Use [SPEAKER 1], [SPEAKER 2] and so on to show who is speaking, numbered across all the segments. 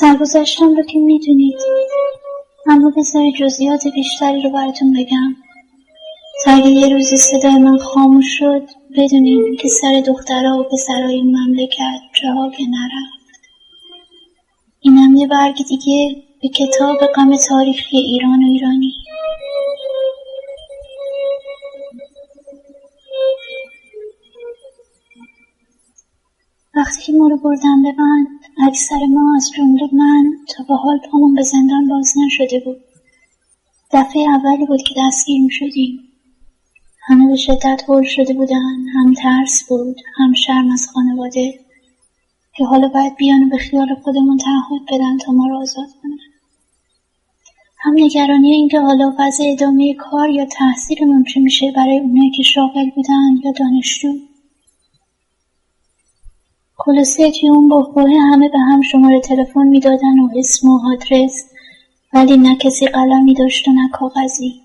[SPEAKER 1] سرگذشتم رو که میدونید، اما بذارید جزئیات بیشتری رو براتون بگم. تا اگه یه روزی صدای من خاموش شد، بدونید که سر دخترها و پسرهای این مملکت جاها که نرفت. اینم یه برگ دیگه به کتاب غم تاریخی ایران و ایرانی. وقتی که ما رو بردن به بند، اکثر ما از جمله من تا به حال پامون به زندان باز نشده بود. دفعه اولی بود که دستگیر می شدیم. همه به شدت هول شده بودن، هم ترس بود، هم شرم از خانواده که حالا باید بیان و به خیال خودمون تعهد بدن تا ما رو آزاد کنن. هم نگرانی این که حالا وضع ادامه کار یا تحصیلمون چه میشه برای اونایی که شاغل بودن یا دانشجو. خلاصه توی اون بحبوحه همه به هم شماره تلفن میدادن و اسم و آدرس، ولی نه کسی قلمی داشت و نه کاغذی.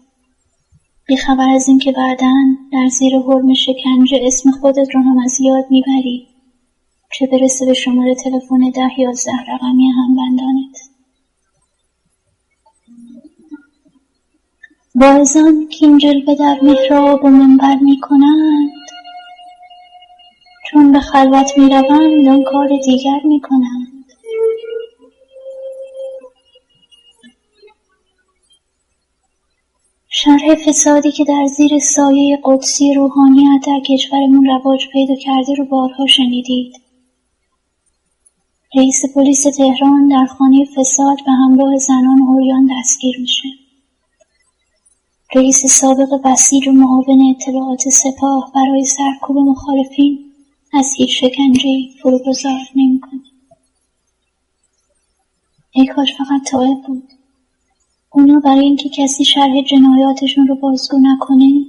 [SPEAKER 1] بیخبر از این که بعداً در زیر حرم شکنجه اسم خودت رو هم از یاد میبری، چه برسه به شماره تلفن 10-11 رقمی همبندانت. واعظان که این جلوه در محراب و منبر میکنند، چون به خلوت میروند آن کار دیگر میکنند. شرح فسادی که در زیر سایه قدسی روحانیت در کشورمون رواج پیدا کرده رو بارها شنیدید. رئیس پلیس تهران در خانه فساد به همراه زنان عریان دستگیر میشه. رئیس سابق بسیج و معاون اطلاعات سپاه برای سرکوب مخالفین از هیچ شکنجه‌ای فروگذار نمی‌کنه. ای کاش فقط طائب بود. اونا برای اینکه کسی شرح جنایاتشون رو بازگو نکنه،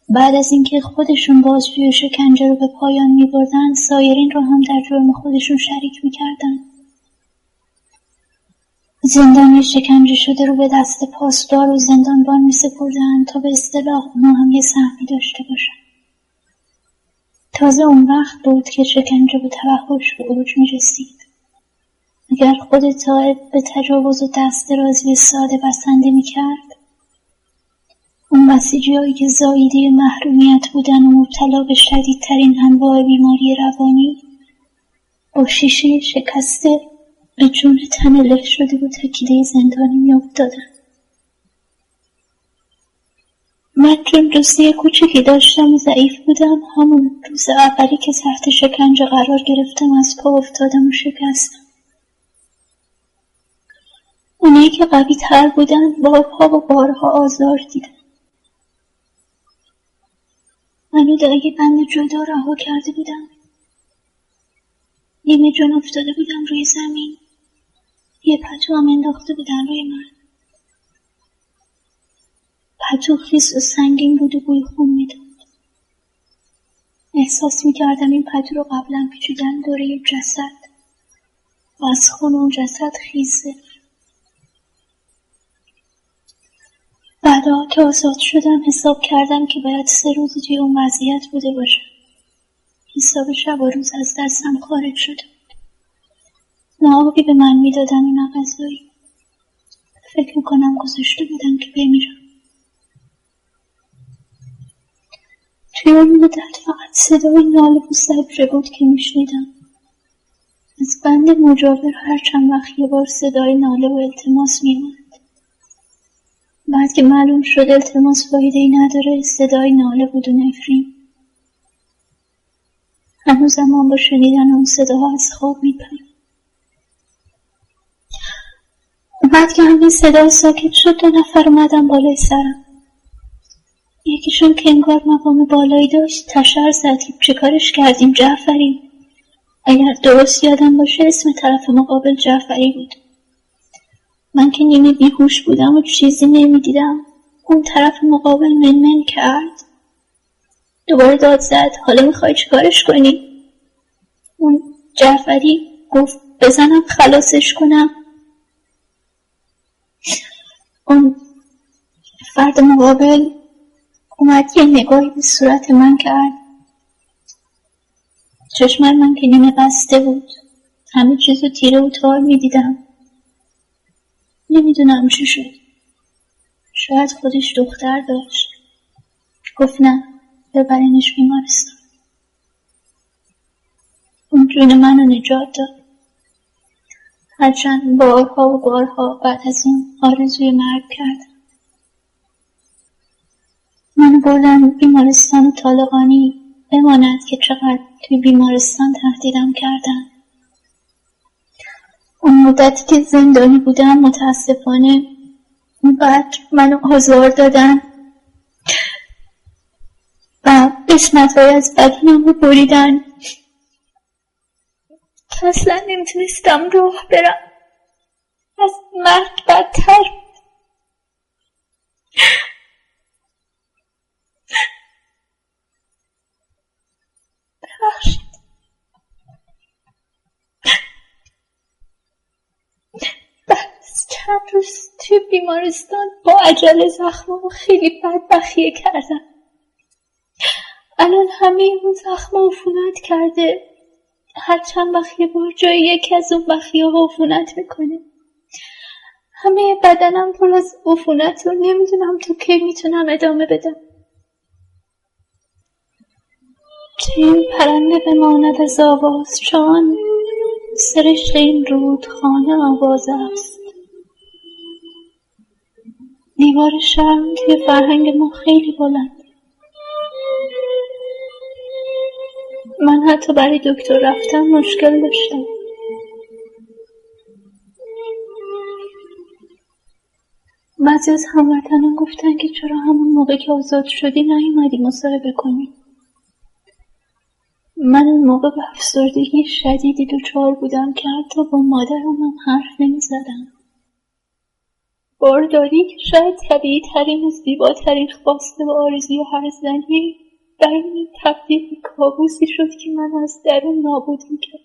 [SPEAKER 1] بعد از اینکه خودشون بازجویی شکنجه رو به پایان می‌بردن، سایرین رو هم در جرم خودشون شریک می‌کردن. زندانی شکنجه شده رو به دست پاسدار و زندانبان می‌سپردن تا به اصطلاح اونا هم یه سهمی داشته باشن. تازه اون وقت بود که شکنجه به توحش به اوج می‌رسید. اگر خود طائب به تجاوز و دست درازی به ساده بسنده می‌کرد، اون بسیجی‌هایی که زاییده محرومیت بودن و مبتلا به شدیدترین انواع بیماری روانی، با شیشه شکسته به جون تن له شده و تکیده زندانی می‌افتادن. من چون دوستی کوچکی داشتم و ضعیف بودم، همون روز اولی که تحت شکنجه قرار گرفتم از پا افتادم و شکستم. اونایی که قوی تر بودن بارها و بارها آزار دیدن. منو در یه بند جدا رها کرده بودم. نیمه جون افتاده بودم روی زمین. یه پتو هم انداخته بودن روی من. پتو خیس و سنگین بود و بوی خون میداد. احساس میکردم این پتو رو قبلا پیچیدن دوره جسد و از خون اون جسد خیزه. بعدا که آزاد شدم حساب کردم که باید 3 روز توی اون وضعیت بوده باشم. حساب شب و روز از دستم خارج شده بود. نه آبی به من میدادن و نه غذایی. فکر میکنم گذاشته بودم که بمیرم. توی اون مدت فقط صدای ناله و زجر بود که میشنیدم. از بند مجاور هر چند وقت یه بار صدای ناله و التماس میومد. بعد که معلوم شد التماس فایده‌ای نداره، صدای ناله بود و نفرین. هنوزم من با شنیدن اون صداها از خواب میپرم. بعد که همین صدا ساکت شد 2 نفر اومدن بالای سرم. یکیشون که انگار مقام بالایی داشت تشر زد. چه کارش کردیم جعفری؟ اگر درست یادم باشه اسم طرف مقابل جعفری بود. من که نیمه بیهوش بودم و چیزی نمیدیدم. اون طرف مقابل منمن کرد. دوباره داد زد حالا میخوای چی کارش کنی؟ اون جعفری گفت بزنم خلاصش کنم. اون فرد مقابل اومد یه نگاهی به صورت من کرد. چشم من که نیمه بسته بود. همه چیزو تیره و تار میدیدم. نمیدونم چی شد. شاید خودش دختر داشت. گفت نه، ببرینش بیمارستان. اون جون منو نجات داد. هرچند بارها و بارها بعد از اون آرزوی مرگ کردم. منو بردن بیمارستان طالقانی، بماند که چقدر توی بیمارستان تهدیدم کردن. اون مدتی که زندانی بودم متاسفانه بعد منو آزار دادن و قسمت‌های از بدنم رو بریدن که اصلا نمیتونستم راه برم. از مرگ بدتر. ببخشید. بعد از چند روز توی بیمارستان با عجله زخمامو خیلی بد بخیه کردم. الان همه اون زخم عفونت کرده. هر چند بخیه بار جای یکی از اون بخیه ها عفونت میکنه. همه بدنم پر از عفونت و نمیدونم تو کی میتونم ادامه بدم. چه این پرنده بماند از آواز چون سرشت این رودخانه آواز است. دیوار شرم توی فرهنگ ما خیلی بلند. من حتی برای دکتر رفتن مشکل داشتم. بعضی از هموطنان گفتن که چرا همون موقع که آزاد شدی نیومدی مصاحبه کنی. من اون موقع به افسردگی شدیدی دچار بودم که حتی با مادرم هم حرف نمیزدم. بارداری که شاید طبیعی ترین و زیباترین خواسته و آرزوی هر زنی برای من تبدیل به کابوسی شد که من از درون نابود میکرد.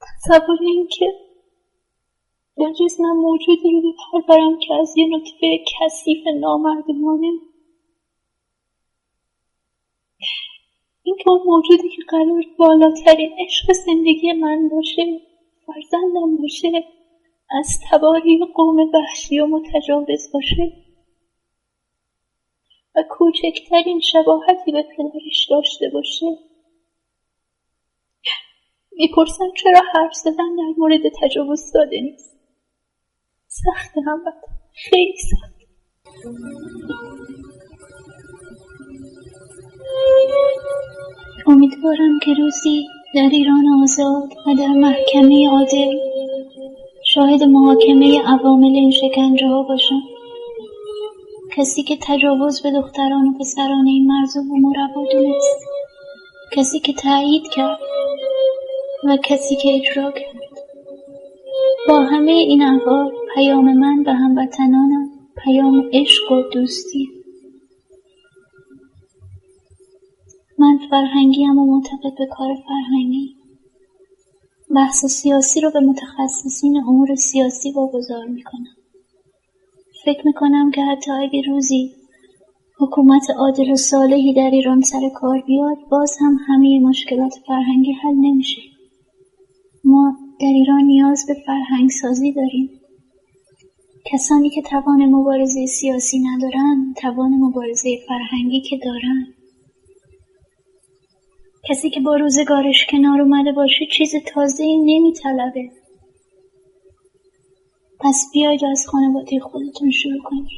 [SPEAKER 1] تصور این که در جسمم موجودی رو بپرورم که از یه نطفه کثیف نامردمانه، این که اون موجودی که قرار بالاترین عشق زندگی من باشه، فرزندم باشه، از تباهی قوم وحشی و متجاوز باشه و کوچکترین شباهتی به پدرش داشته باشه. میپرسم چرا حرف زدن در مورد تجاوز ساده نیست؟ سخته هموطن، خیلی سخت. امیدوارم که روزی در ایران آزاد و در محکمه عادل شاهد محاکمه عوامل این شکنجه ها باشم. کسی که تجاوز به دختران و پسران این مرزوب و مربا دونست، کسی که تایید کرد و کسی که اجرا کرد. با همه این احوال پیام من به هموطنانم پیام عشق و دوستی. من فرهنگیم و معتقد به کار فرهنگی. بحث سیاسی رو به متخصصین امور سیاسی واگذار میکنم. فکر میکنم که حتی اگه روزی حکومت عادل و صالحی در ایران سر کار بیاد، باز هم همه مشکلات فرهنگی حل نمیشه. ما در ایران نیاز به فرهنگ سازی داریم. کسانی که توان مبارزه سیاسی ندارن، توان مبارزه فرهنگی که دارن. کسی که با روزگارش کنار اومده باشه چیز تازه‌ای نمیطلبه. پس بیاید از خانواده خودتون شروع کنید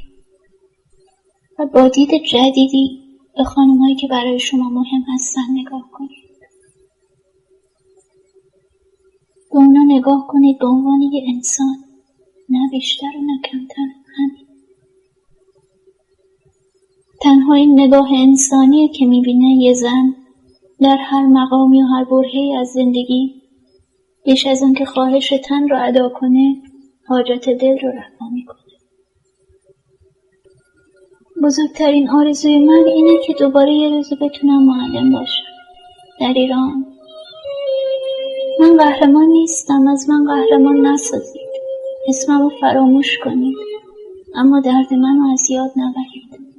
[SPEAKER 1] و با دید جدیدی به خانم‌هایی که برای شما مهم هستن نگاه کنید. به اونا نگاه کنید به عنوان یه انسان، نه بیشتر و نه کمتر. همین. تنها این نگاه انسانیه که میبینه یه زن در هر مقامی و هر برهه‌ای از زندگی بیش از اون که خواهش تن رو ادا کنه، حاجت دل رو رفع میکنه. بزرگترین آرزوی من اینه که دوباره یه روز بتونم معلم باشم در ایران. من قهرمان نیستم، از من قهرمان نسازید، اسممو فراموش کنید، اما درد منو از یاد نبرید.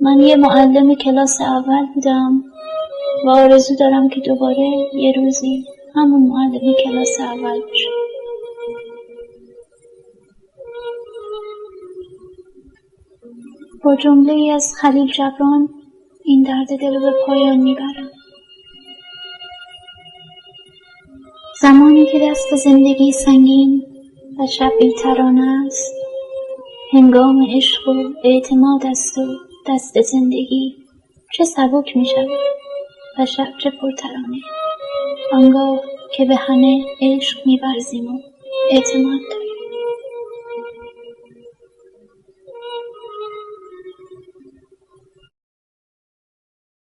[SPEAKER 1] من یه معلم کلاس اول بودم و آرزو دارم که دوباره یه روزی همون معلم کلاس اول باشم. با جمله‌ای از خلیل جبران این درد دل به پایان میبرم. زمانی که دست زندگی سنگین و شب بی‌ترانه است، هنگام عشق و اعتماد است و دست زندگی چه سبک می شود و شب چه پرترانه، آنگاه که به همه عشق می ورزیم و اعتماد داریم.